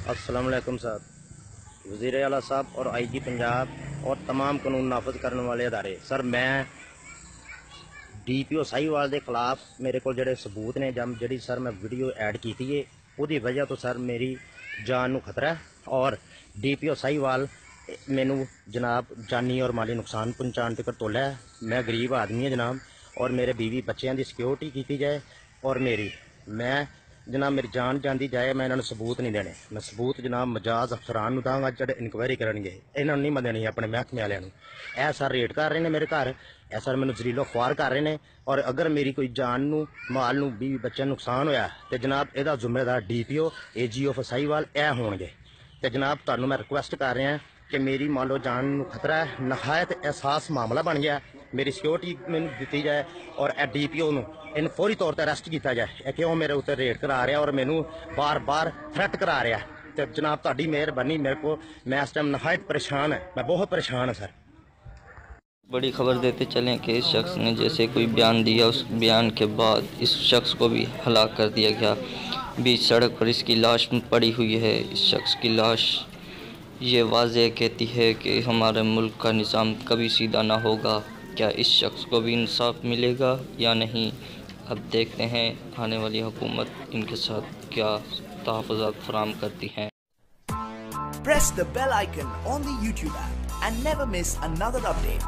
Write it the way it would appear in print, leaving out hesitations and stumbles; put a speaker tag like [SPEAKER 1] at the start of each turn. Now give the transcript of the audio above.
[SPEAKER 1] अस्सलाम वालेकुम साहब, वज़ीर आला साहब और IG पंजाब और तमाम कानून नाफज करने वाले अदारे। सर मैं DPO साहिवाल के खिलाफ मेरे को जड़े सबूत ने जब जी सर मैं वीडियो ऐड की है उसकी वजह तो सर मेरी जान को खतरा है और DPO साहिवाल मैनू जनाब जानी और माली नुकसान पहुँचाने तक तोला है। मैं गरीब आदमी है जनाब और मेरे बीवी बच्चों की सिक्योरिटी की जाए और मैं जनाब मेरी जान जाती जाए मैं इन्होंने सबूत नहीं देने। मैं सबूत जनाब मजाज अफसरान दाँगा जो इनक्वायरी करेंगे इन्होंने नहीं मैं देनी अपने महकमे वाले ए सर रेड कर रहे हैं मेरे घर ए सर मैंने जलीलो ख्वार कर रहे हैं और अगर मेरी कोई जान माल बीवी बच्चे नुकसान होया तो जनाब यदा जिम्मेदार DPO AG ऑफ साहिवाल ए होंगे। तो जनाब तुहानू मैं रिक्वेस्ट कर रहा कि मेरी मान लो जान खतरा है, नहायत एहसास मामला बन गया, मेरी सिक्योरिटी मैंने दी जाए और DPO इन फौरी तौर पर अरेस्ट किया जाए। क्यों मेरे उत्ते रेड करा रहा और मैनू बार बार थ्रेट करा रहा है। तो जनाब तुहाडी मेहरबानी मेरे को मैं इस टाइम नहायत परेशान है, मैं बहुत परेशान है सर।
[SPEAKER 2] बड़ी खबर देते चलें कि इस शख्स ने जैसे कोई बयान दिया, उस बयान के बाद इस शख्स को भी हलाक कर दिया गया। बीच सड़क पर इसकी लाश पड़ी हुई है। इस शख्स की लाश ये वाज़ेह कहती है कि हमारे मुल्क का निज़ाम कभी सीधा ना होगा। क्या इस शख्स को भी इंसाफ मिलेगा या नहीं, अब देखते हैं आने वाली हुकूमत इनके साथ क्या तहफ़्फ़ुज़ात फराहम करती हैं।
[SPEAKER 3] Press the bell icon on the YouTube app and never miss another update.